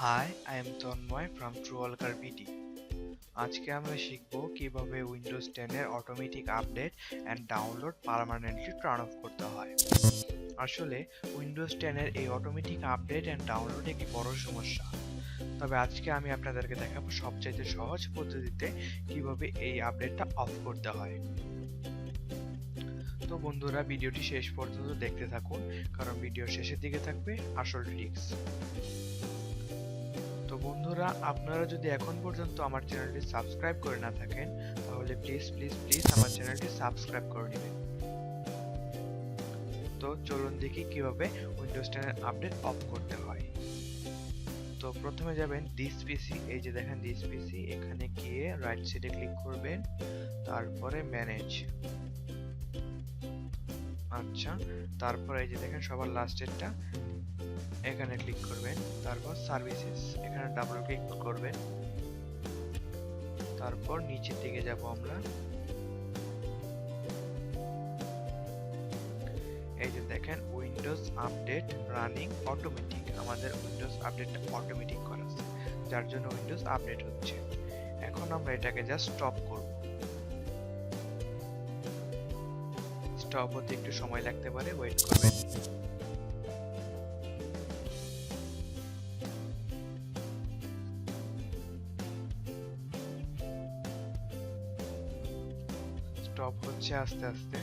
Hi, I am Tanmoy from TrueWalker BD. আজকে আমরা শিখব কিভাবে উইন্ডোজ 10 এর automatic update and download permanently turn off করতে হয়। আসলে উইন্ডোজ 10 এর এই অটোমেটিক আপডেট এন্ড ডাউনলোড একটি বড় সমস্যা। তবে আজকে আমি আপনাদেরকে দেখাবো সবচাইতে সহজ পদ্ধতিতে কিভাবে এই আপডেটটা অফ করতে হয়। তো বন্ধুরা, ভিডিওটি শেষ পর্যন্ত দেখতে থাকুন, কারণ ভিডিওর শেষের দিকে থাকবে আসল ট্রিক্স। তো বন্ধুরা, আপনারা যদি এখন পর্যন্ত আমার চ্যানেলটি সাবস্ক্রাইব করে না থাকেন, তাহলে প্লিজ আমার চ্যানেলটি সাবস্ক্রাইব করে নেবেন। তো চলুন দেখি কিভাবে উইন্ডোজ 10 এর আপডেট অফ করতে হয়। তো প্রথমে যাবেন দিস পিসি, এই যে দেখেন দিস পিসি, এখানে গিয়ে রাইট সাইডে ক্লিক করবেন, তারপরে ম্যানেজ। আচ্ছা, তারপর এই যে দেখেন সবার লাস্টেরটা, এখানে ক্লিক করবেন, তারপর সার্ভিসেস, এখানে ডাবল ক্লিক করবেন, তারপর নিচের দিকে যাব আমরা। এই যে দেখেন উইন্ডোজ আপডেট রানিং অটোমেটিক, আমাদের উইন্ডোজ আপডেটটা অটোমেটিক করা আছে, যার জন্য উইন্ডোজ আপডেট হচ্ছে। এখন আমরা এটাকে জাস্ট স্টপ করব। স্টপ হতে একটু সময় লাগতে পারে, ওয়েট করবেন। স্টপ হচ্ছে আস্তে আস্তে।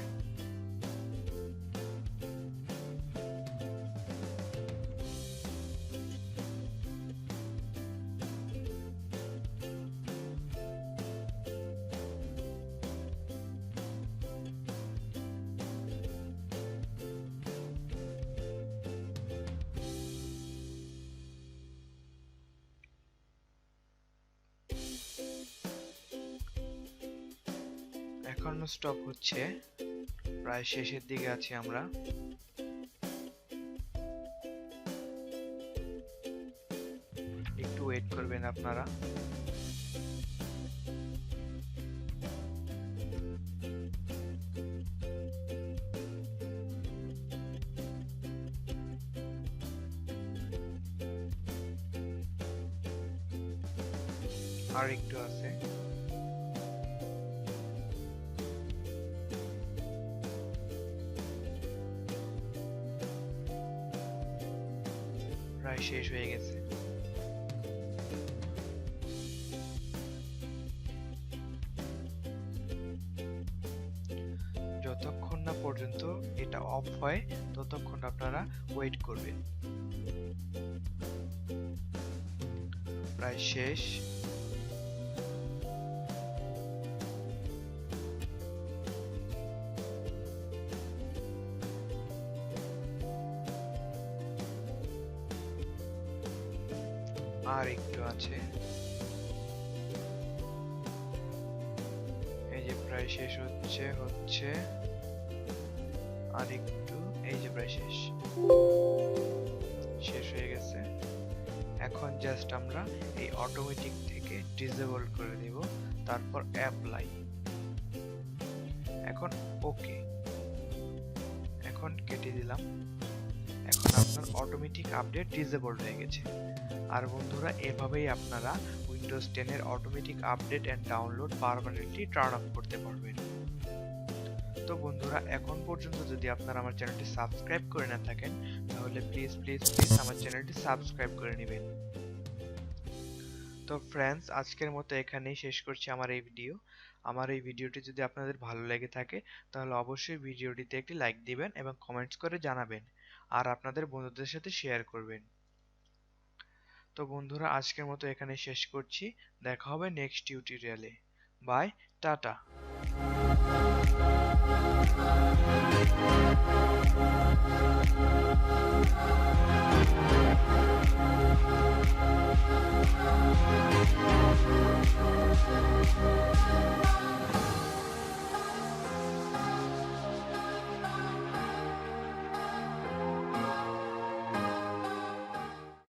এখনো স্টপ হচ্ছে, প্রায় শেষের দিকে আছি আমরা। একটু ওয়েট করবেন আপনারা। আর একটু আছে। প্রায় শেষ হয়ে গেছে। যতক্ষণ না পর্যন্ত এটা অফ হয় ততক্ষণ আপনারা ওয়েট করবেন। প্রায় শেষ। আর একটু আছে। এই যে প্রায় শেষ হচ্ছে আর একটু। এই যে প্রায় শেষ হয়ে গেছে। এখন জাস্ট আমরা এই অটোমেটিক থেকে ডিসেবল করে দেব, তারপর অ্যাপ্লাই। এখন ওকে, এখন কেটে দিলাম। এখন আপনার অটোমেটিক আপডেট ডিসেবল হয়ে গেছে। আর বন্ধুরা, এভাবেই আপনারা উইন্ডোজ 10 এর automatic update and download permanently turn off করতে পারবেন। তো বন্ধুরা, এখন পর্যন্ত যদি আপনারা আমার চ্যানেলটি সাবস্ক্রাইব করে না থাকেন, তাহলে প্লিজ আমার চ্যানেলটি সাবস্ক্রাইব করে নেবেন। তো ফ্রেন্ডস, আজকের মতো এখানেই শেষ করছি আমার এই ভিডিও। আমার এই ভিডিওটি যদি আপনাদের ভালো লেগে থাকে, তাহলে অবশ্যই ভিডিওটিতে একটি লাইক দিবেন এবং কমেন্টস করে জানাবেন, আর আপনাদের বন্ধুদের সাথে শেয়ার করবেন। তো বন্ধুরা, আজকের মতো এখানে শেষ করছি। দেখা হবে নেক্সট টিউটোরিয়ালে। Bye, tata.